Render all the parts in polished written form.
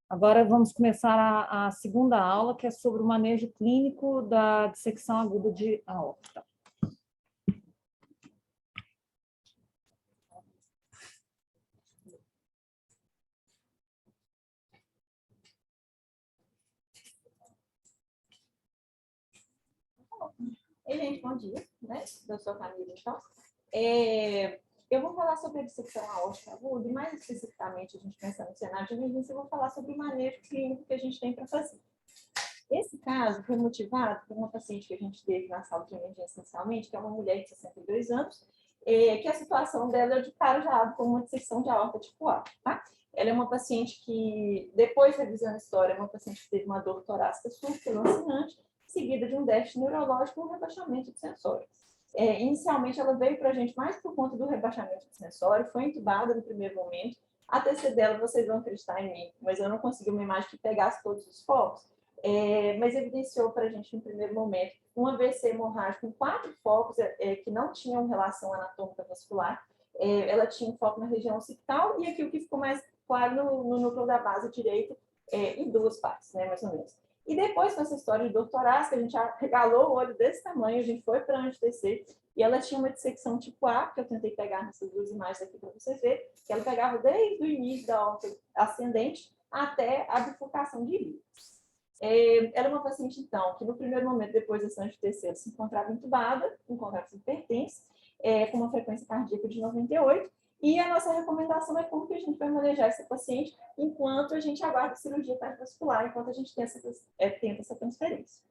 Agora vamos começar a segunda aula, que é sobre o manejo clínico da dissecção aguda de aorta. Oi, gente, bom dia, né? Eu sou a Camila, então. Eu vou falar sobre a dissecção aórtica aguda e, mais especificamente, a gente pensando no cenário de emergência, eu vou falar sobre o manejo clínico que a gente tem para fazer. Esse caso foi motivado por uma paciente que a gente teve na sala de emergência inicialmente, que é uma mulher de 62 anos, que a situação dela de cara já abre como uma dissecção de aorta tipo A, tá? Ela é uma paciente que, depois revisando a história, é uma paciente que teve uma dor torácica súbita, lancinante, seguida de um déficit neurológico e um rebaixamento de sensório. Inicialmente, ela veio para a gente mais por conta do rebaixamento de sensório, foi entubada no primeiro momento. A TC dela, vocês vão acreditar em mim, mas eu não consegui uma imagem que pegasse todos os focos, mas evidenciou para a gente, no primeiro momento, um AVC hemorrágico com 4 focos que não tinham relação anatômica vascular. Ela tinha um foco na região occipital e aqui o que ficou mais claro no núcleo da base direita, em 2 partes, né, mais ou menos. E depois, com essa história de dor torácica, a gente regalou o olho desse tamanho, a gente foi para a anti-TC, e ela tinha uma dissecção tipo A, que eu tentei pegar nessas 2 imagens aqui para vocês verem, que ela pegava desde o início da aorta ascendente até a bifurcação de ilíacos. Ela é uma paciente, então, que no primeiro momento, depois dessa anti-TC, ela se encontrava entubada, com contrato hipertenso, com uma frequência cardíaca de 98, e a nossa recomendação é como que a gente vai manejar essa paciente enquanto a gente aguarda a cirurgia cardiovascular, enquanto a gente tenta essa transferência.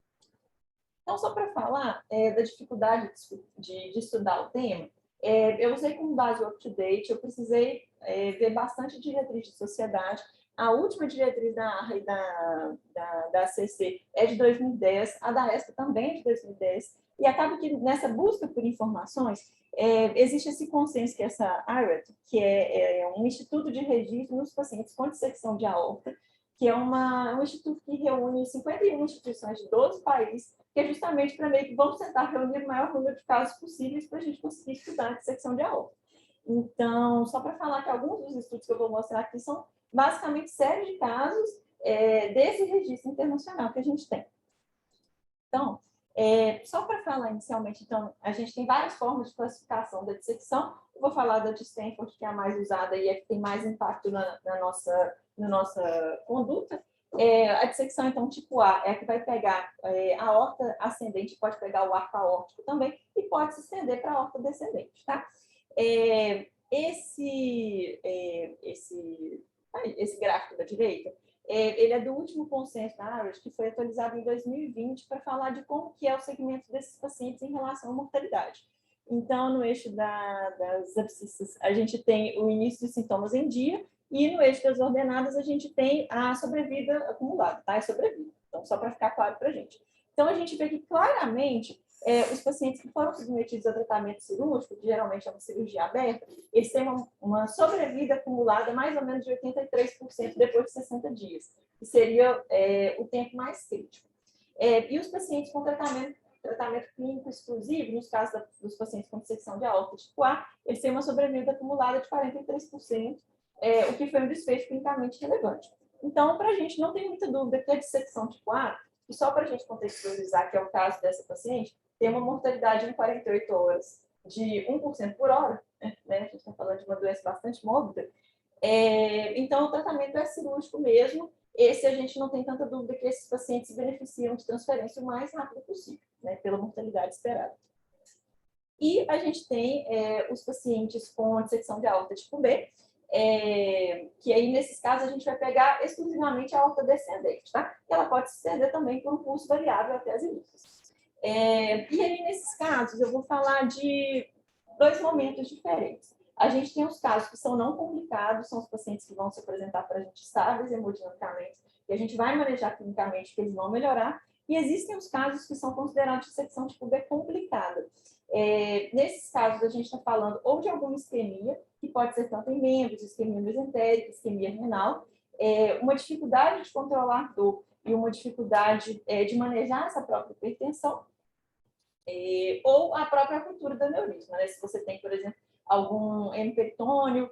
Então, só para falar da dificuldade de estudar o tema, eu usei como base o up-to-date, eu precisei ver bastante diretriz de sociedade. A última diretriz da ARRA e da ACC é de 2010, a da ESPA também é de 2010, e acaba que nessa busca por informações, existe esse consenso que essa IRAT, que é um instituto de registro nos pacientes com dissecção de aorta, que é um instituto que reúne 51 instituições de 12 países, que é justamente para meio que vamos tentar reunir o maior número de casos possíveis para a gente conseguir estudar a dissecção de aorta. Então, só para falar que alguns dos estudos que eu vou mostrar aqui são basicamente séries de casos desse registro internacional que a gente tem. Então, só para falar inicialmente, então, a gente tem várias formas de classificação da dissecção. Eu vou falar da de Stanford, que é a mais usada e é que tem mais impacto na nossa conduta. A dissecção, então, tipo A, é a que vai pegar a aorta ascendente, pode pegar o arco aórtico também, e pode se estender para a aorta descendente, tá? Esse gráfico da direita, ele é do último consenso da ARAT, que foi atualizado em 2020, para falar de como que é o segmento desses pacientes em relação à mortalidade. Então, no eixo das abscissas, a gente tem o início dos sintomas em dia, e no eixo das ordenadas, a gente tem a sobrevida acumulada, tá? É sobrevida. Então, só para ficar claro para a gente. Então, a gente vê que claramente os pacientes que foram submetidos a tratamento cirúrgico, que geralmente é uma cirurgia aberta, eles têm uma sobrevida acumulada mais ou menos de 83% depois de 60 dias, que seria o tempo mais crítico. E os pacientes com tratamento clínico exclusivo, nos casos dos pacientes com dissecção de aorta tipo A, eles têm uma sobrevida acumulada de 43%, o que foi um desfecho clinicamente relevante. Então, para a gente não tem muita dúvida que a dissecção tipo A, e só para a gente contextualizar, que é o caso dessa paciente, tem uma mortalidade em 48 horas de 1% por hora, né? A gente está falando de uma doença bastante mórbida. Então, o tratamento é cirúrgico mesmo. Esse a gente não tem tanta dúvida que esses pacientes se beneficiam de transferência o mais rápido possível, né, pela mortalidade esperada. E a gente tem os pacientes com dissecção de aorta tipo B, que aí, nesses casos, a gente vai pegar exclusivamente a aorta descendente, tá? Ela pode se estender também por um pulso variável até as ilíacas. E aí, nesses casos, eu vou falar de 2 momentos diferentes. A gente tem os casos que são não complicados, são os pacientes que vão se apresentar para a gente estáveis hemodinamicamente, e a gente vai manejar clinicamente que eles vão melhorar, e existem os casos que são considerados de dissecção tipo B complicada. Nesses casos, a gente está falando ou de alguma isquemia, que pode ser tanto em membros, isquemia mesentérica, isquemia renal, uma dificuldade de controlar dor e uma dificuldade de manejar essa própria hipertensão, ou a própria ruptura do aneurisma, né? Se você tem, por exemplo, algum hemiperitônio,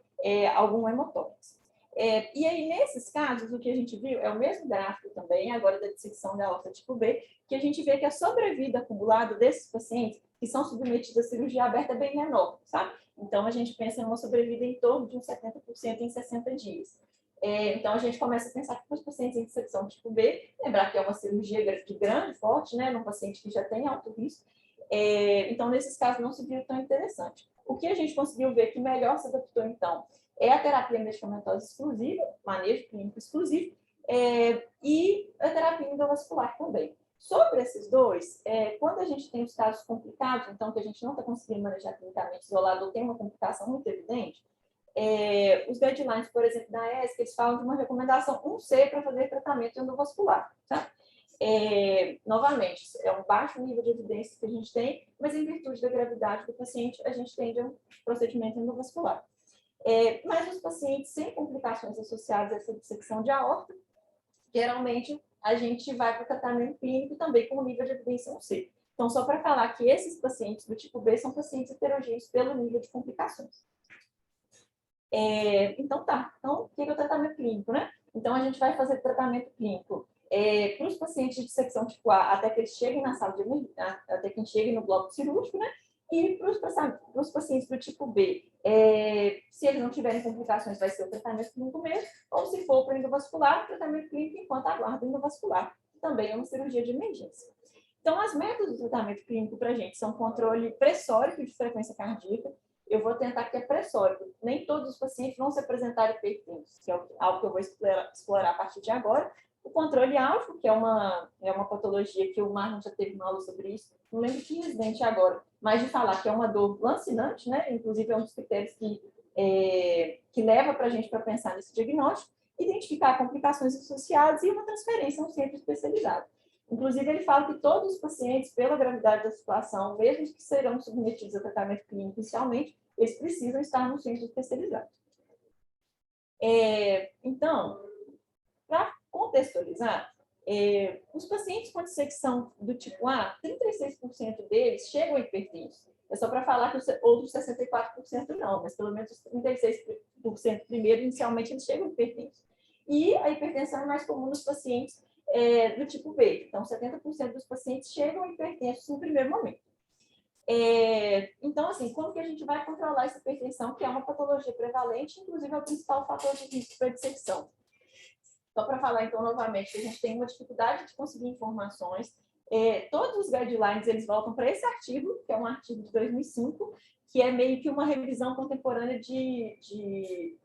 algum hemotórax. E aí, nesses casos, o que a gente viu é o mesmo gráfico também, agora da dissecção da aorta tipo B, que a gente vê que a sobrevida acumulada desses pacientes que são submetidos à cirurgia aberta é bem menor, sabe? Então, a gente pensa em uma sobrevida em torno de uns 70% em 60 dias. Então, a gente começa a pensar que para os pacientes em dissecção tipo B, lembrar que é uma cirurgia de grande porte, né, num paciente que já tem alto risco, então, nesses casos, não se viu tão interessante. O que a gente conseguiu ver que melhor se adaptou, então, é a terapia medicamentosa exclusiva, manejo clínico exclusivo, e a terapia endovascular também. Sobre esses dois, quando a gente tem os casos complicados, então, que a gente não está conseguindo manejar clinicamente isolado ou tem uma complicação muito evidente, os guidelines, por exemplo, da ESC, eles falam de uma recomendação 1C para fazer tratamento endovascular, tá? Novamente, é um baixo nível de evidência que a gente tem, mas em virtude da gravidade do paciente, a gente tende a um procedimento endovascular. Mas os pacientes sem complicações associadas a essa dissecção de aorta, geralmente a gente vai para o tratamento clínico também com o nível de evidência 1C. Então, só para falar que esses pacientes do tipo B são pacientes heterogêneos pelo nível de complicações. Então, tá. Então, o que é o tratamento clínico, né? Então, a gente vai fazer tratamento clínico para os pacientes de dissecção tipo A, até que eles cheguem na sala de emergência, até que eles cheguem no bloco cirúrgico, né? E para os pacientes do tipo B, se eles não tiverem complicações, vai ser o tratamento clínico mesmo, ou se for para endovascular, o tratamento clínico enquanto aguarda o endovascular, que também é uma cirurgia de emergência. Então, as metas do tratamento clínico para a gente são controle pressórico de frequência cardíaca. Eu vou tentar que é pressórico. Nem todos os pacientes vão se apresentar hipertensos, que é algo que eu vou explorar a partir de agora. O controle álgico, que é uma patologia que o Marlon já teve uma aula sobre isso, não lembro que residente agora, mas de falar que é uma dor lancinante, né? Inclusive é um dos critérios que leva para a gente para pensar nesse diagnóstico, identificar complicações associadas e uma transferência a um centro especializado. Inclusive, ele fala que todos os pacientes, pela gravidade da situação, mesmo que serão submetidos a tratamento clínico inicialmente, eles precisam estar no centro especializado. Então, para contextualizar, os pacientes com dissecção do tipo A, 36% deles chegam a hipertensos. É só para falar que os outros 64% não, mas pelo menos os 36% primeiro, inicialmente, eles chegam a hipertensos. E a hipertensão é mais comum nos pacientes do tipo B. Então, 70% dos pacientes chegam a hipertensos no primeiro momento. Então, assim, como que a gente vai controlar essa hipertensão, que é uma patologia prevalente, inclusive é o principal fator de risco para dissecção? Só para falar, então, novamente, que a gente tem uma dificuldade de conseguir informações. Todos os guidelines, eles voltam para esse artigo, que é um artigo de 2005, que é meio que uma revisão contemporânea de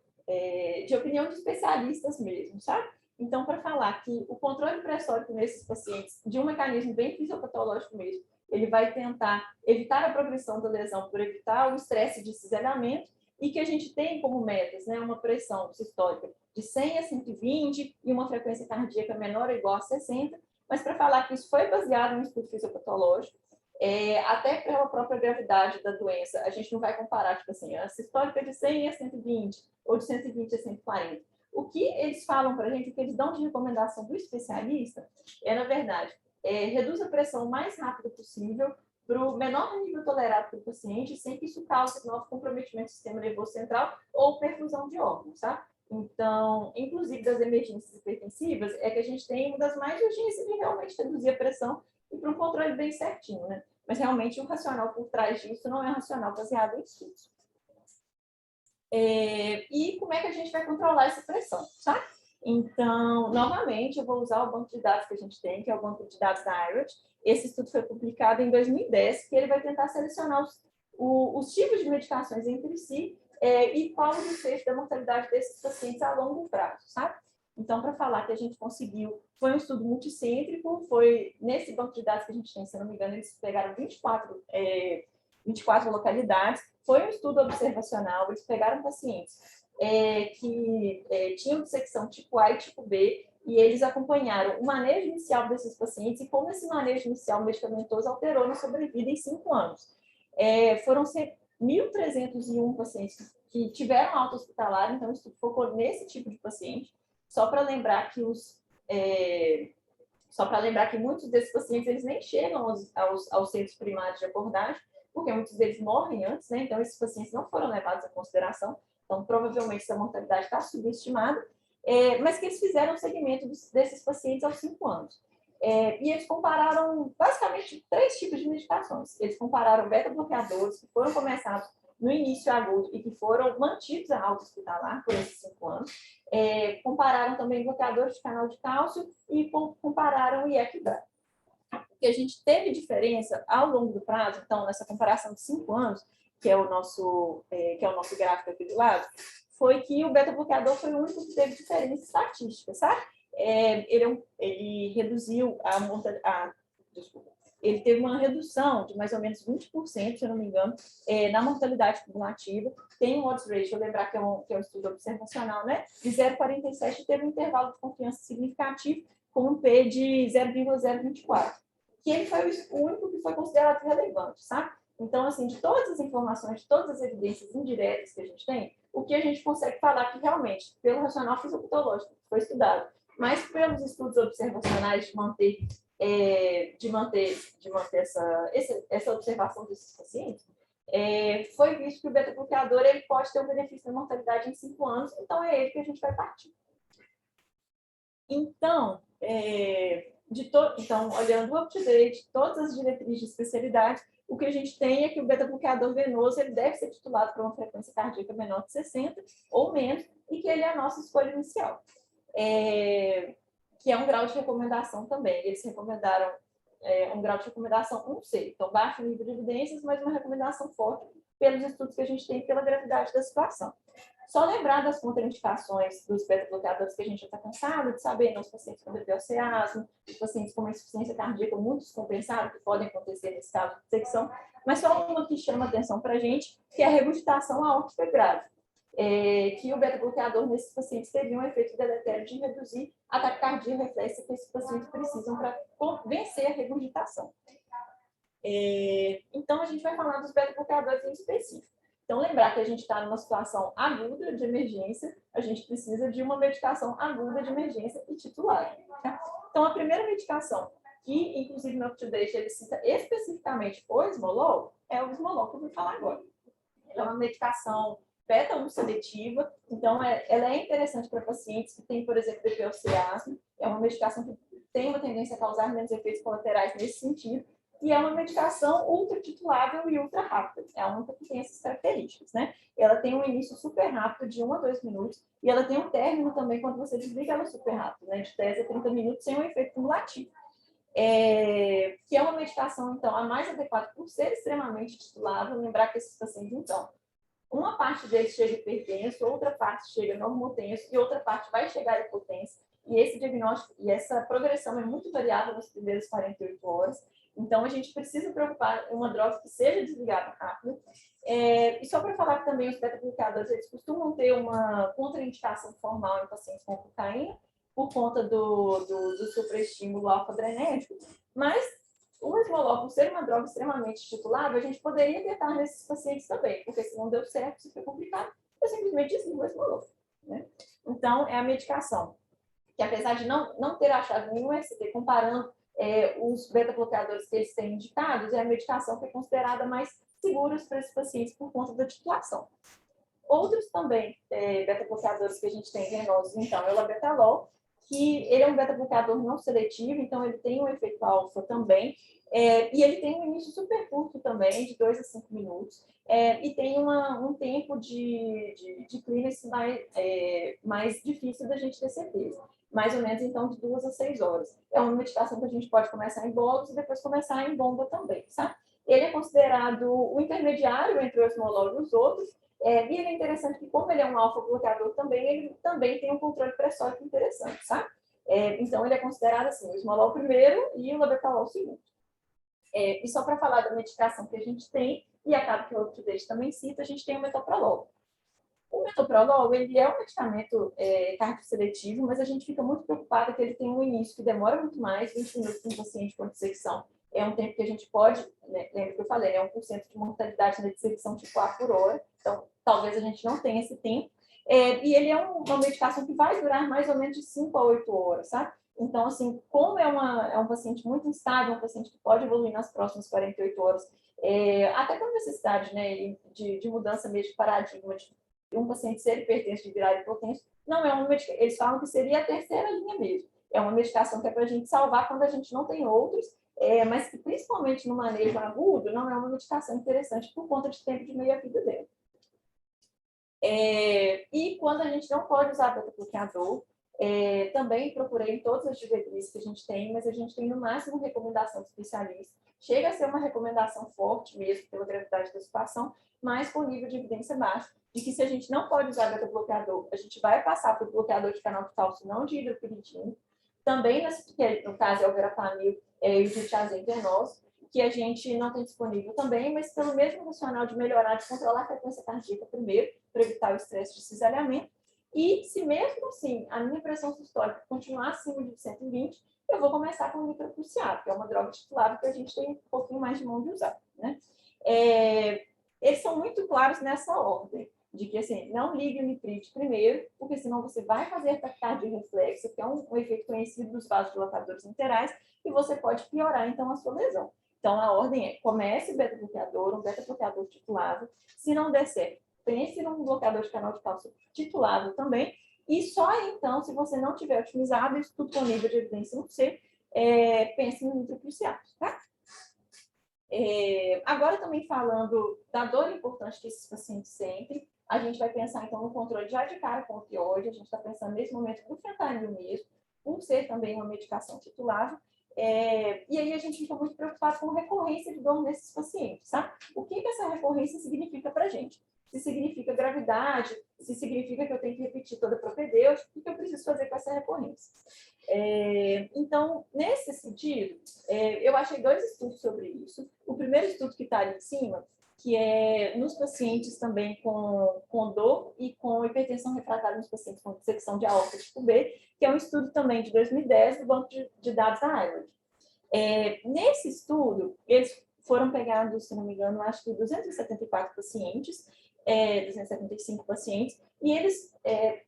opinião de especialistas mesmo, sabe? Então, para falar que o controle pressórico nesses pacientes, de um mecanismo bem fisiopatológico mesmo, ele vai tentar evitar a progressão da lesão por evitar o estresse de cisalhamento, e que a gente tem como metas, né, uma pressão sistólica de 100 a 120 e uma frequência cardíaca menor ou igual a 60, mas para falar que isso foi baseado em um estudo fisiopatológico, até pela própria gravidade da doença, a gente não vai comparar, tipo assim, a sistólica de 100 a 120 ou de 120 a 140. O que eles falam para a gente, o que eles dão de recomendação do especialista, na verdade, reduz a pressão o mais rápido possível para o menor nível tolerado para o paciente, sem que isso cause novo comprometimento do sistema nervoso central ou perfusão de órgãos, tá? Então, inclusive das emergências hipertensivas, é que a gente tem uma das mais urgências de realmente reduzir a pressão e para um controle bem certinho, né? Mas realmente o racional por trás disso não é um racional baseado em estudos. E como é que a gente vai controlar essa pressão, sabe? Então, novamente, eu vou usar o banco de dados que a gente tem, que é o banco de dados da IRAD. Esse estudo foi publicado em 2010, que ele vai tentar selecionar os tipos de medicações entre si e qual o desfecho da mortalidade desses pacientes a longo prazo, sabe? Então, para falar que a gente conseguiu, foi um estudo multicêntrico, foi nesse banco de dados que a gente tem, se não me engano, eles pegaram 24 localidades, foi um estudo observacional, eles pegaram pacientes que tinham dissecção tipo A e tipo B, e eles acompanharam o manejo inicial desses pacientes e como esse manejo inicial medicamentoso alterou na sobrevida em 5 anos. Foram 1.301 pacientes que tiveram alta hospitalar, então o estudo focou nesse tipo de paciente, só para lembrar que muitos desses pacientes eles nem chegam aos centros primários de abordagem, porque muitos deles morrem antes, né? Então esses pacientes não foram levados em consideração, então provavelmente essa mortalidade está subestimada, mas que eles fizeram o segmento desses pacientes aos 5 anos. E eles compararam basicamente 3 tipos de medicações. Eles compararam beta-bloqueadores que foram começados no início agudo e que foram mantidos a alta hospitalar por esses 5 anos. Compararam também bloqueadores de canal de cálcio e compararam o IEC-BRA. Que a gente teve diferença ao longo do prazo, então, nessa comparação de 5 anos, que é o nosso gráfico aqui do lado, foi que o beta-bloqueador foi o único que teve diferença estatística, sabe? Ele reduziu desculpa, ele teve uma redução de mais ou menos 20%, se eu não me engano, na mortalidade cumulativa. Tem um odds ratio, lembrar que é um estudo observacional, né? De 0,47 teve um intervalo de confiança significativo com um P de 0,024, que ele foi o único que foi considerado relevante, sabe? Então, assim, de todas as informações, de todas as evidências indiretas que a gente tem, o que a gente consegue falar que realmente, pelo racional fisiopatológico que foi estudado, mas pelos estudos observacionais de manter essa observação desses pacientes, foi visto que o beta-bloqueador ele pode ter um benefício na mortalidade em 5 anos, então é ele que a gente vai partir. Então, então olhando o up-to-date, todas as diretrizes de especialidade, o que a gente tem é que o beta-bloqueador venoso ele deve ser titulado para uma frequência cardíaca menor de 60 ou menos, e que ele é a nossa escolha inicial. Que é um grau de recomendação também. Eles recomendaram um grau de recomendação 1C, então baixo nível de evidências, mas uma recomendação forte pelos estudos que a gente tem pela gravidade da situação. Só lembrar das contraindicações dos beta-bloqueadores que a gente já está cansado de saber, nos pacientes com DPOC-asma, os pacientes com uma insuficiência cardíaca muito descompensada, que podem acontecer nesse caso de dissecção, mas só uma que chama atenção para a gente, que é a regurgitação aórtica grave. Que o beta-bloqueador nesses pacientes teria um efeito deletério de reduzir a taquicardia reflexa que esses pacientes precisam para vencer a regurgitação. Então, a gente vai falar dos beta-bloqueadores em específico. Então, lembrar que a gente está numa situação aguda de emergência, a gente precisa de uma medicação aguda de emergência e titular. Tá? Então, a primeira medicação, que inclusive no UpToDate ele cita especificamente o esmolol, é o esmolol que eu vou falar agora. É uma medicação beta-1 seletiva, então ela é interessante para pacientes que têm, por exemplo, DPOC-asma, é uma medicação que tem uma tendência a causar menos efeitos colaterais nesse sentido, e é uma medicação ultra titulável e ultra rápida. É a única que tem essas características, né? Ela tem um início super rápido, de 1 a 2 minutos, e ela tem um término também, quando você desliga ela super rápido, né? De 10 a 30 minutos, sem um efeito cumulativo. Que é uma medicação, então, a mais adequada por ser extremamente titulável. Lembrar que esses pacientes, então, uma parte deles chega hipertenso, outra parte chega normotenso e outra parte vai chegar hipotenso. E esse diagnóstico e essa progressão é muito variável nas primeiras 48 horas. Então, a gente precisa preocupar em uma droga que seja desligada rápido. E só para falar que também os beta-bloqueadores, eles costumam ter uma contraindicação formal em pacientes com cocaína, por conta do supraestímulo alfa-adrenérgico, mas o esmolol, por ser uma droga extremamente titulável, a gente poderia tentar nesses pacientes também, porque se não deu certo, se foi complicado, eu simplesmente desligo o esmolol, né? Então, é a medicação que, apesar de não ter achado nenhum ST comparando os beta-bloqueadores que eles têm indicados, é a medicação que é considerada mais segura para esses pacientes por conta da titulação. Outros também beta-bloqueadores que a gente tem venosos, então, é o labetalol, que ele é um beta-bloqueador não seletivo, então ele tem um efeito alfa também, e ele tem um início super curto também, de 2 a 5 minutos, e tem um tempo de clínica mais difícil da gente ter certeza, mais ou menos então de 2 a 6 horas. É uma medicação que a gente pode começar em bolos e depois começar em bomba também, sabe? Ele é considerado o intermediário entre o esmolol e os outros, e ele é interessante que, como ele é um alfa-bloqueador também, ele também tem um controle pressórico interessante, sabe? Então, ele é considerado assim, o esmolol primeiro e o labetalol segundo. E só para falar da medicação que a gente tem, e acaba que o UpToDate também cita, a gente tem o metoprolol. O metoprolol, ele é um medicamento cardioseletivo, mas a gente fica muito preocupado que ele tem um início que demora muito mais, 20 minutos para um paciente com dissecção. É um tempo que a gente pode, né, lembra que eu falei, é 1% de mortalidade na dissecção tipo A por hora, então talvez a gente não tenha esse tempo. E ele é uma medicação que vai durar mais ou menos de 5 a 8 horas, sabe? Então, assim, como é um paciente muito instável, um paciente que pode evoluir nas próximas 48 horas, até com necessidade, né, de mudança mesmo de paradigma, de um paciente ser hipertenso de virar hipotenso, não é uma medicação, eles falam que seria a terceira linha mesmo. É uma medicação que é para a gente salvar quando a gente não tem outros, mas que principalmente no manejo agudo não é uma medicação interessante por conta de tempo de meia-vida dela. E quando a gente não pode usar beta-bloqueador, também procurei em todas as diretrizes que a gente tem, mas a gente tem no máximo recomendação de especialista. Chega a ser uma recomendação forte mesmo pela gravidade da situação, mas com nível de evidência baixo, de que se a gente não pode usar beta-bloqueador, a gente vai passar para o bloqueador de canal de cálcio não de hidropiridina, também, no caso é o verapamil e o ditiazem venoso, que a gente não tem disponível também, mas pelo mesmo racional de melhorar, de controlar a frequência cardíaca primeiro, para evitar o estresse de cisalhamento. E se mesmo assim a minha pressão sistólica continuar acima de 120, eu vou começar com o nitroprusiato, que é uma droga titulável que a gente tem um pouquinho mais de mão de usar, né? Eles são muito claros nessa ordem, de que assim, não ligue o nitrite primeiro, porque senão você vai fazer taquicardia reflexa, que é um efeito conhecido dos vasodilatadores laterais, e você pode piorar então a sua lesão. Então, a ordem é, comece o beta-bloqueador, um beta-bloqueador titulável. Se não der certo, pense num bloqueador de canal de cálcio titulável também. E só então, se você não tiver otimizado, isso tudo com nível de evidência no C, pense no nitroprusiato, tá? Agora, também falando da dor importante que esses pacientes sentem, a gente vai pensar, então, no controle já de cara com opioide, a gente está pensando nesse momento no fentanil mesmo, por ser também uma medicação titulável, e aí a gente fica muito preocupado com recorrência de dor nesses pacientes, tá? O que essa recorrência significa para a gente? Se significa gravidade, se significa que eu tenho que repetir toda a propedêutica, o que eu preciso fazer com essa recorrência? Então, nesse sentido, eu achei 2 estudos sobre isso. O primeiro estudo que está ali em cima, que é nos pacientes também com dor e com hipertensão refratária nos pacientes com dissecção de aorta tipo B, que é um estudo também de 2010 do banco de dados da Harvard. Nesse estudo, eles foram pegados, se não me engano, acho que 274 pacientes, 275 pacientes, e eles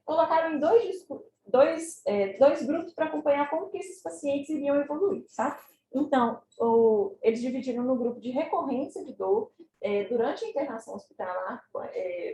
colocaram em dois grupos para acompanhar como que esses pacientes iriam evoluir, tá? Então, eles dividiram no grupo de recorrência de dor durante a internação hospitalar,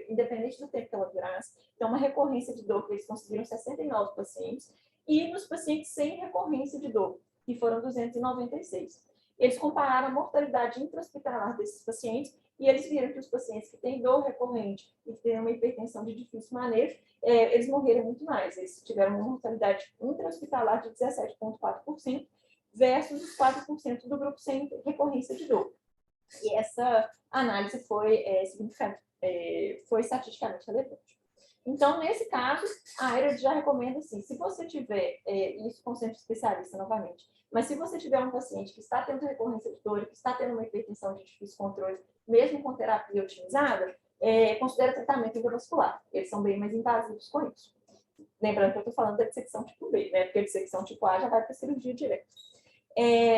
independente do tempo que ela durasse. Então, uma recorrência de dor que eles conseguiram 69 pacientes, e nos pacientes sem recorrência de dor, que foram 296. Eles compararam a mortalidade intra-hospitalar desses pacientes e eles viram que os pacientes que têm dor recorrente e que têm uma hipertensão de difícil manejo, eles morreram muito mais. Eles tiveram uma mortalidade intra-hospitalar de 17,4% versus os 4% do grupo sem recorrência de dor. E essa análise foi estatisticamente relevante. Então, nesse caso, a Harvard já recomenda assim, se você tiver, isso com centro especialista novamente, mas se você tiver um paciente que está tendo recorrência de dor, que está tendo uma hipertensão de difícil controle, mesmo com terapia otimizada, considera tratamento endovascular. Eles são bem mais invasivos com isso. Lembrando que eu estou falando da dissecção tipo B, né? Porque a dissecção tipo A já vai para a cirurgia direto.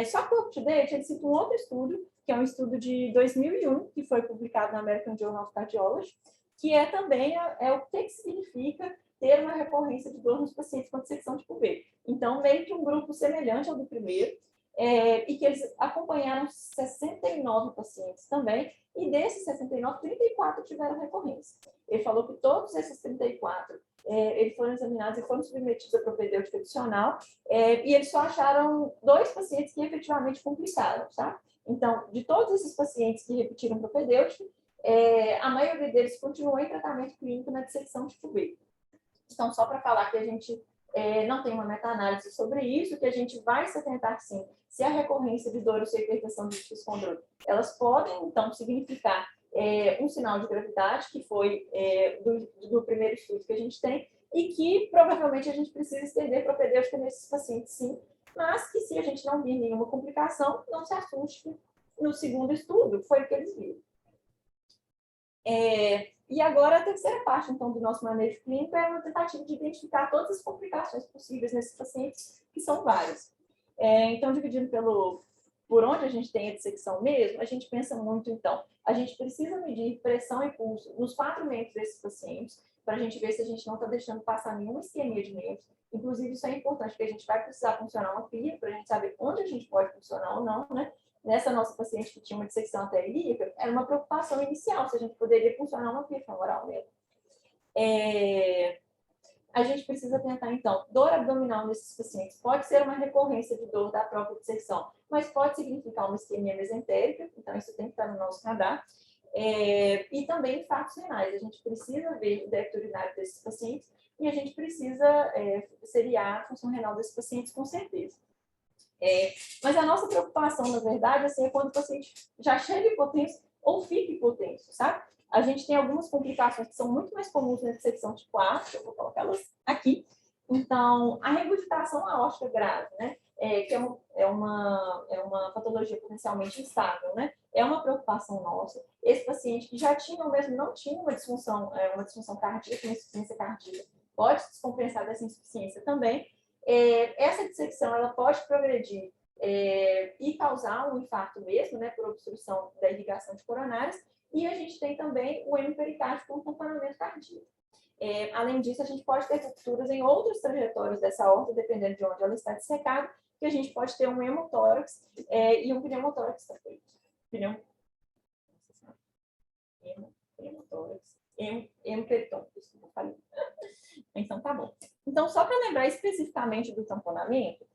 Só que o UpToDate, ele cita um outro estudo, que é um estudo de 2001, que foi publicado na American Journal of Cardiology, que também o que significa ter uma recorrência de dor nos pacientes com dissecção tipo B. Então, meio que um grupo semelhante ao do primeiro, e que eles acompanharam 69 pacientes também, e desses 69, 34 tiveram recorrência. Ele falou que todos esses 34 eles foram examinados e foram submetidos a propedêutica adicional, e eles só acharam 2 pacientes que efetivamente complicaram, tá? Então, de todos esses pacientes que repetiram propedêutica, a maioria deles continuou em tratamento clínico na dissecção tipo B. Então, só para falar que a gente não tem uma meta-análise sobre isso, que a gente vai se atentar, sim, se a recorrência de dor ou se a hipertensão de difícil controle, elas podem, então, significar um sinal de gravidade, que foi do primeiro estudo que a gente tem, e que provavelmente a gente precisa estender propedêutica nesses pacientes, sim, mas que se a gente não vir nenhuma complicação, não se assuste. No segundo estudo, foi o que eles viram. E agora a terceira parte, então, do nosso manejo clínico é uma tentativa de identificar todas as complicações possíveis nesses pacientes, que são várias. Então, dividindo por onde a gente tem a dissecção mesmo, a gente pensa muito, então, a gente precisa medir pressão e pulso nos 4 membros desses pacientes, para a gente ver se a gente não está deixando passar nenhuma isquemia de membros. Inclusive, isso é importante, porque a gente vai precisar funcionar uma pia, para a gente saber onde a gente pode funcionar ou não, né? Nessa nossa paciente que tinha uma dissecção arteriolíaca, era uma preocupação inicial, se a gente poderia funcionar uma pia femoral mesmo. A gente precisa tentar, então, dor abdominal nesses pacientes. Pode ser uma recorrência de dor da própria dissecção, mas pode significar uma isquemia mesentérica, então isso tem que estar no nosso radar. E também infartos renais. A gente precisa ver o débito urinário desses pacientes e a gente precisa seriar a função renal desses pacientes com certeza. Mas a nossa preocupação, na verdade, assim, é quando o paciente já chega hipotenso ou fica hipotenso, sabe? A gente tem algumas complicações que são muito mais comuns na dissecção tipo A, eu vou colocá-las aqui. Então, a regurgitação aórtica grave, né? Que é uma patologia potencialmente instável, né? É uma preocupação nossa. Esse paciente que já tinha ou mesmo não tinha uma disfunção cardíaca, uma insuficiência cardíaca, pode se descompensar dessa insuficiência também. Essa dissecção ela pode progredir e causar um infarto mesmo, né, por obstrução da irrigação de coronárias, e a gente tem também o hemipericárdio com tamponamento cardíaco. Além disso, a gente pode ter rupturas em outros trajetórios dessa aorta, dependendo de onde ela está dissecada, que a gente pode ter um hemotórax e um pneumotórax também. Pneumotórax, hemoperitórax, desculpa, falei. Então, tá bom. Então, só para lembrar especificamente do tamponamento,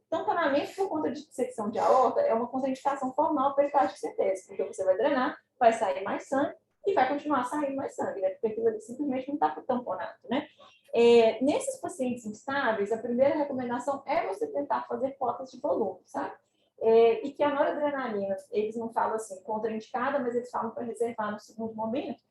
tamponamento por conta de dissecção de aorta é uma contraindicação formal pericárdica centésica, porque você vai drenar, vai sair mais sangue e vai continuar saindo mais sangue, né? Porque aquilo ali simplesmente não está tamponado, né? Nesses pacientes instáveis, a primeira recomendação é você tentar fazer cotas de volume, sabe? E que a noradrenalina, eles não falam assim contraindicada, mas eles falam para reservar no segundo momento,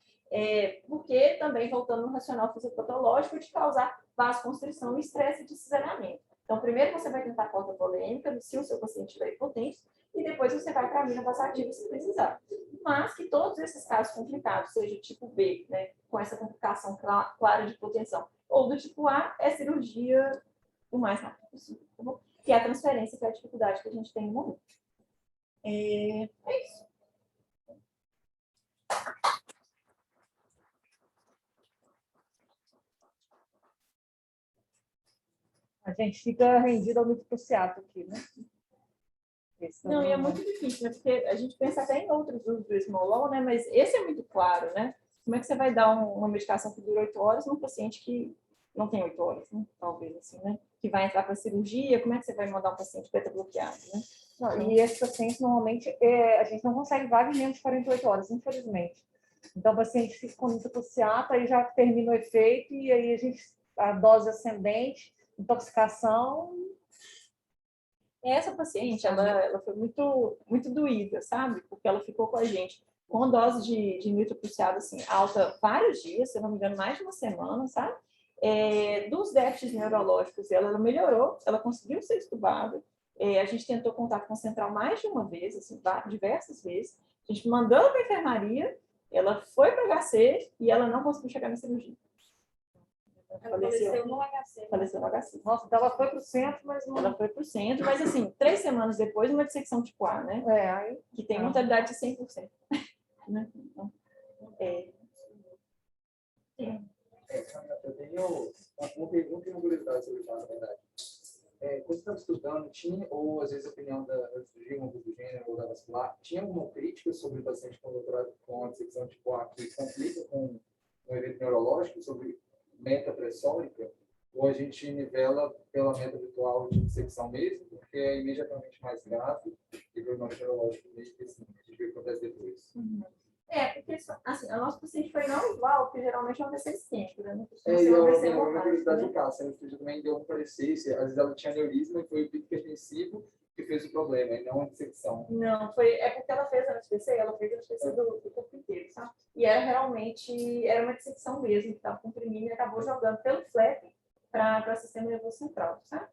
porque também, voltando no racional fisiopatológico, de causar vasoconstrição e estresse de cisalhamento. Então, primeiro você vai tentar a cota volêmica, se o seu paciente estiver hipotenso, e depois você vai para a amina passativa se precisar. Mas que todos esses casos complicados, seja tipo B, né, com essa complicação clara de hipotensão, ou do tipo A, é cirurgia o mais rápido possível, tá bom? Que é a transferência, que é a dificuldade que a gente tem no momento. É isso. A gente fica rendido ao mitocondriato aqui, né? Não, e é muito difícil, né? Porque a gente pensa até em outros usos do esmolol, né? Mas esse é muito claro, né? Como é que você vai dar uma medicação que dura 8 horas num paciente que não tem 8 horas, né? Talvez assim, né? Que vai entrar para cirurgia, como é que você vai mandar um paciente beta-bloqueado, né? Não, e esses pacientes, normalmente, a gente não consegue vaga em menos de 48 horas, infelizmente. Então, o paciente fica com mitocondriato, aí já termina o efeito, e aí a dose ascendente, intoxicação. Essa paciente, ela foi muito, muito doída, sabe? Porque ela ficou com a gente com dose de nitroprusiado, assim, alta vários dias, se eu não me engano, mais de uma semana, sabe? Dos déficits neurológicos dela, ela melhorou, ela conseguiu ser estubada. A gente tentou contato com a central mais de uma vez, assim, diversas vezes. A gente mandou para a enfermaria, ela foi para o HC e ela não conseguiu chegar na cirurgia. Ela faleceu no HC. Faleceu no HC. Nossa, então ela foi para o centro, mas não... Ela foi para o centro, mas assim, 3 semanas depois, uma dissecção tipo A, né? Aí... Que tem mortalidade de 100%. Né? Então, eu tenho uma pergunta e uma curiosidade sobre isso, na verdade. Quando você estava estudando, tinha, ou às vezes a opinião da cirurgia, do gênero ou da vascular, tinha alguma crítica sobre o paciente com doutorado com a dissecção tipo A que complica com um evento neurológico, sobre meta pressórica, ou a gente nivela pela meta habitual de dissecção mesmo, porque é imediatamente mais grave e o neurológico meio que assim, a gente vê o que acontece depois. Porque assim, a nossa paciente foi não igual, que geralmente é um AVC isquêmico, né? E uma curiosidade do caso, a gente também deu um parecer, às vezes ela tinha aneurisma e foi o pico hipertensivo que fez o problema, e não a dissecção. Não, é porque ela fez a anestesia, ela fez a anestesia do corpo inteiro, sabe? E era uma dissecção mesmo, que estava comprimindo e acabou jogando pelo flap para o sistema nervoso central, sabe?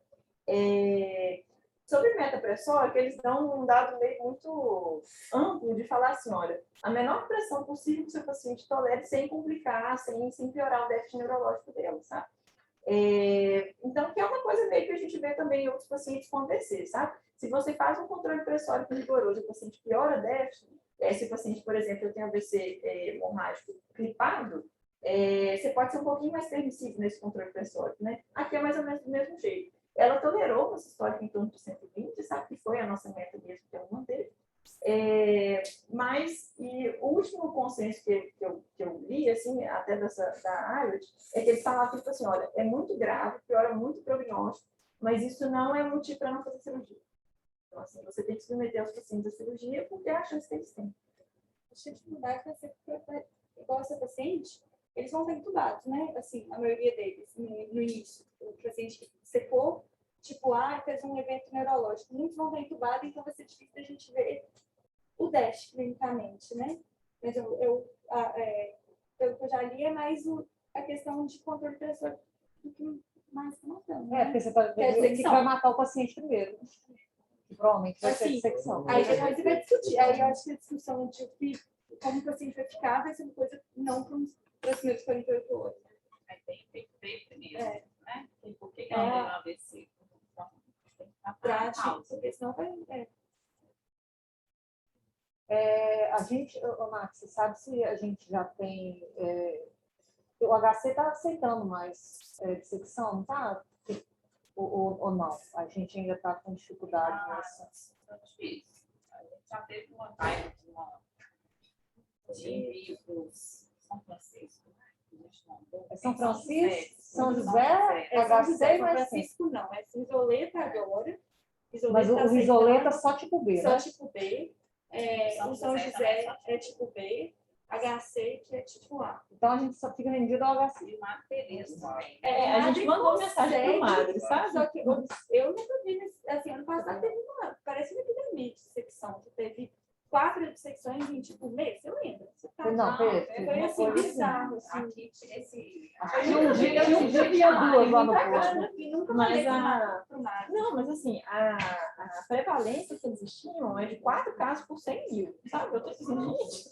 Sobre metapressórica, eles dão um dado meio muito amplo de falar assim, olha, a menor pressão possível que o seu paciente tolere sem complicar, sem piorar o déficit neurológico dela, sabe? Então, que é uma coisa meio que a gente vê também em outros pacientes com AVC, sabe? Se você faz um controle pressórico rigoroso e o paciente piora déficit, se o paciente, por exemplo, tem AVC hemorrágico clipado, você pode ser um pouquinho mais permissivo nesse controle pressórico, né? Aqui é mais ou menos do mesmo jeito. Ela tolerou essa história em torno de 120, sabe? Que foi a nossa meta mesmo que ela manteve. Mas o último consenso que eu li, assim, até da IRID, é que eles falavam tipo assim, olha, é muito grave, piora muito o prognóstico, mas isso não é motivo para não fazer cirurgia. Então, assim, você tem que submeter os pacientes à cirurgia porque é a chance que eles têm. A dificuldade vai ser igual esse paciente, eles vão estar entubados, né? Assim, a maioria deles, no início. O paciente que secou, tipo, fez um evento neurológico. Muitos vão estar entubados, então vai ser difícil a gente ver o DASH clinicamente, né? Mas pelo que eu já li, é mais a questão de controle pressor do que mais que matando. Né? Porque você vai matar o paciente primeiro. Provavelmente vai ser dissecção. Aí depois você vai discutir. Aí eu acho que a discussão de como o paciente vai ficar vai ser uma coisa não para as primeiras 48 horas. Aí tem que ver primeiro, né? Por que ela tem um AVC? Tem que estar prático, porque senão vai... A gente, Max, você sabe se a gente já tem... o HC está aceitando mais dissecção, não está? Ou não? A gente ainda está com dificuldade nessa. É difícil. A gente já teve uma vibe de envio para São Francisco, né? É São Francisco, São José, São HC, São Francisco não, é Isoleta agora. Mas o Isoleta é só tipo B, só né? tipo B. O São José é tipo B. HC, que é tipo A. Então a gente só fica rendido ao HC. E uma Tereza também. A gente mandou mensagem para o Madre, sabe? Só que eu nunca vi, assim, ano passado teve parece uma epidemia de dissecção, que teve 4 dissecções em tipo mês, você lembra? Não, foi assim, bizarro. Assim. Aqui, esse... Tinha um dia duas lá no posto. E nunca Mas pro Madre. Não, mas assim, a prevalência que eles estimam é de 4 casos por 100 mil, sabe? Eu tô dizendo, gente,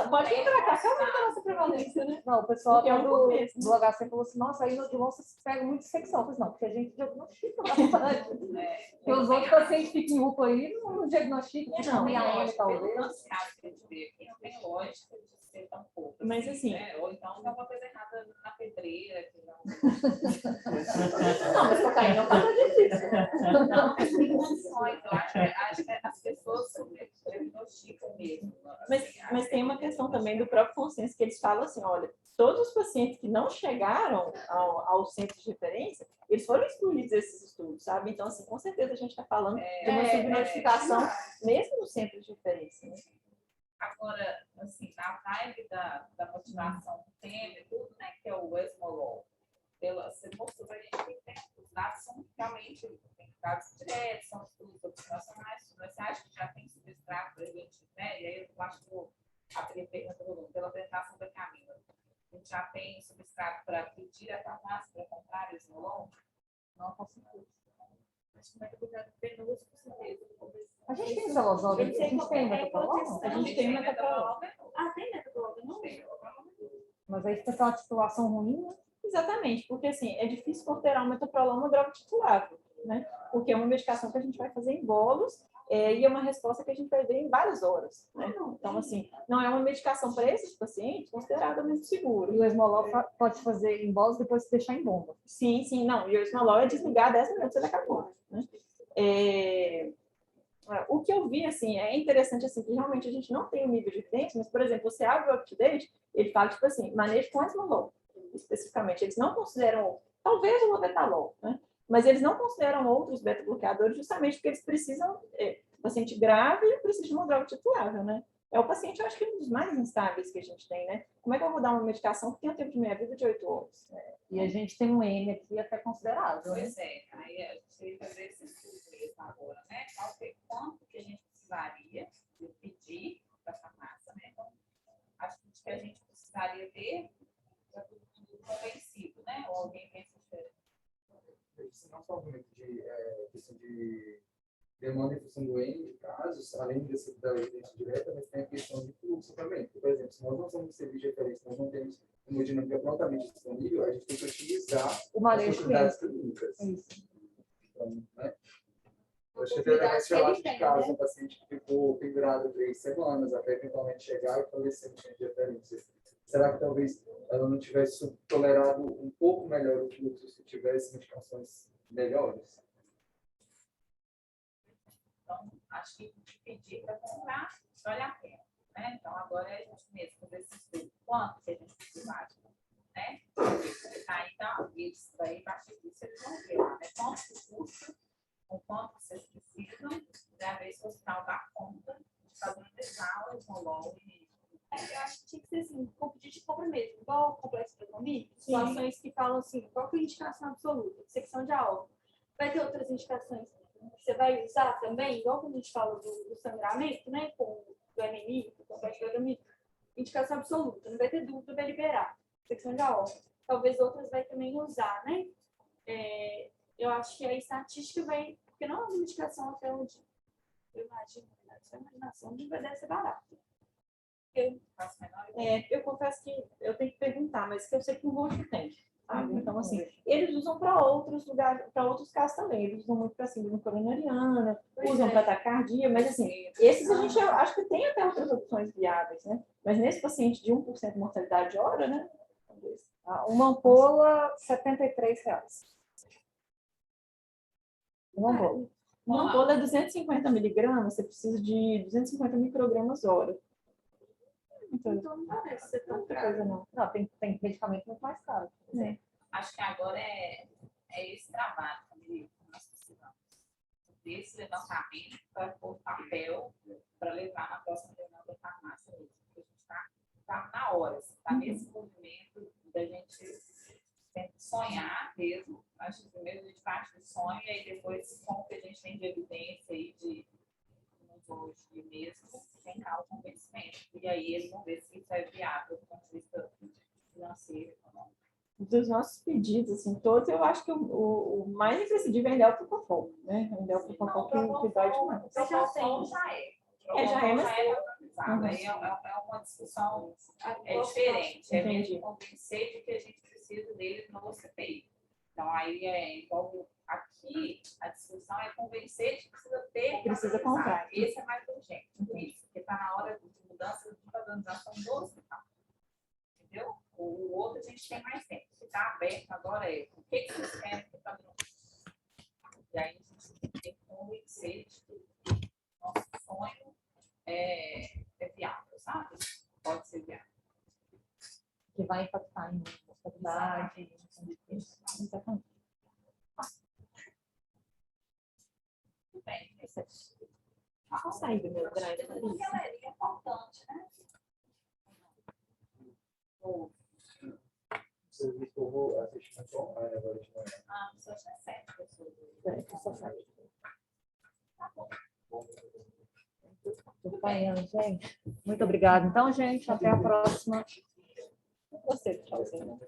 pode vir para cá, que aumenta a nossa prevalência, né? Não, o pessoal Porque é um do começo, né? HC falou assim, nossa, aí no de vocês pegam muito secção. Eu falei, não, porque a gente diagnostica bastante. Porque os outros pacientes ficam em UPA aí, não diagnosticam, Não, ficam em AM, talvez. Pelos casos que a gente vê aqui, não tem lógica de ser tão pouco. Mas assim... Ou então tem uma coisa errada na pedreira, que não... Não, mas cocaína não tá difícil. Não, mas tem condições. Eu acho que as pessoas diagnosticam mesmo. Mas tem uma questão também do próprio consenso, que eles falam assim, olha, todos os pacientes que não chegaram ao centro de referência, eles foram excluídos desses estudos, sabe? Então, assim, com certeza a gente está falando de uma subnotificação mesmo no centro de referência. Né? Agora, assim, na vibe da motivação do tema e tudo, né, que é o esmolol, você mostrou para a gente que os dados são realmente, tem dados diretos, são estudos observacionais, você acha que já tem substrato para a gente, né? E aí eu acho que vou abrir a pergunta pela apresentação da Camila. A gente já tem substrato para pedir a farmácia para comprar esmolol? Não conseguiu. Mas como é que eu vou ter penoso com certeza? A gente tem celosol, a gente tem metoprolol? A gente tem metoprolol. Tem metoprolol? Não tem. Mas aí fica aquela titulação ruim, né? Exatamente, porque assim, é difícil considerar o metoprolol uma droga titulável, né? Porque é uma medicação que a gente vai fazer em bolos e é uma resposta que a gente vai ver em várias horas, né? Então, assim, não é uma medicação para esses pacientes considerada muito segura. E o esmolol pode fazer em bolos e depois deixar em bomba. Sim, não. E o esmolol é desligar 10 minutos e ele acabou, né? O que eu vi, assim, é interessante, assim, que realmente a gente não tem um nível de evidência, mas, por exemplo, você abre o UpToDate, ele fala, tipo assim, manejo com esmolol, especificamente. Eles não consideram, talvez o lobetalol, né? Mas eles não consideram outros beta-bloqueadores justamente porque eles precisam, o paciente grave precisa de uma droga titulável, né? É o paciente, eu acho que é um dos mais instáveis que a gente tem, né? Como é que eu vou dar uma medicação que tem um tempo de meia-vida de 8 horas? E a gente tem um M aqui até considerável, né? Pois é, aí a gente teria que fazer esse estudo mesmo agora, né? Quanto que a gente precisaria pedir para a farmácia, né? Então, acho que a gente precisaria ter já tudo convencido, né? Ou alguém pensa diferente. Isso não só muito de questão de demanda em função do N de casos, além da evidência direta, mas tem a questão de fluxo também. Por exemplo, se nós não somos serviço de referência, nós não temos hemodinâmica prontamente disponível, a gente tem que utilizar o manejo as possibilidades clínicas. Isso. Então, né? Eu acho que teve esse relato de caso, um paciente que ficou pendurado 3 semanas até eventualmente chegar e falecer no centro de referência. Será que talvez ela não tivesse tolerado um pouco melhor o fluxo se tivesse medicações melhores? Então, acho que pedir para comprar vale a pena. Né? Então, agora é a gente mesmo fazer esse estudo. Quanto que a gente precisa, né? Aí, então, isso daí, a partir disso, eles vão ver lá, né? Quanto que custa, com quanto vocês precisam, para ver se o hospital dá conta de padronizar o esmolol e Eu acho que tinha que ser assim, com pedido de compra mesmo, igual o complexo de economia, situações que falam assim, qual que é a indicação absoluta, secção de álcool. Vai ter outras indicações que você vai usar também, igual quando a gente fala do sangramento, né, com o RNI, com o complexo de economia, indicação absoluta, não vai ter dúvida, vai liberar, secção de álcool. Talvez outras vai também usar, né? Eu acho que a estatística vai, porque não é uma indicação até onde eu imagino, a imaginação deve ser barata. Eu confesso que eu tenho que perguntar, mas que eu sei que o roxo tem. Sabe? Então, assim, eles usam para outros lugares, para outros casos também. Eles usam muito para síndrome coronariana, usam para taquicardia, mas, assim, esses a gente eu acho que tem até outras opções viáveis, né? Mas nesse paciente de 1% de mortalidade hora, né? Uma ampola, R$ 73. Uma ampola. Uma ampola é 250 miligramas, você precisa de 250 microgramas hora. Então não parece ser tão Outra caro. coisa não. Não, tem medicamento muito mais caro. acho que agora é esse trabalho que nós precisamos. Desse levantamento para pôr papel para levar na próxima reunião da farmácia mesmo. Porque a gente está na hora, está nesse movimento da gente sonhar mesmo. Acho que primeiro a gente parte do sonho e aí depois, como que a gente tem de evidência e de hoje mesmo, tentar o convencimento. E aí eles vão ver se isso é viável do ponto de vista financeiro, econômico. Dos nossos pedidos, assim, todos, eu acho que o mais imprescindível ainda é o Propofol, né? Ainda é o Propofol que dói demais. O Propofol já é. Uhum. Aí é uma discussão diferente. É mesmo convencer de que a gente precisa deles no CPI. Então, aí envolve aqui, a discussão é convencer de que precisa ter. Precisa comprar. Esse é mais urgente, porque está na hora de mudança de padronização do hospital. Entendeu? O outro a gente tem mais tempo. Se está aberto agora o que vocês querem que padronize? E aí a gente tem que convencer de que nosso sonho é viável, sabe? Pode ser viável. Que vai impactar em qualidade. Exatamente. Tudo bem. Vou sair do meu drive. Porque ela é importante, né? Você viu que eu vou assistir online agora de manhã. Só tinha 7 pessoas. Tá bom. Acompanhando, gente. Muito obrigada. Então, gente, até a próxima. Você, tchauzinho.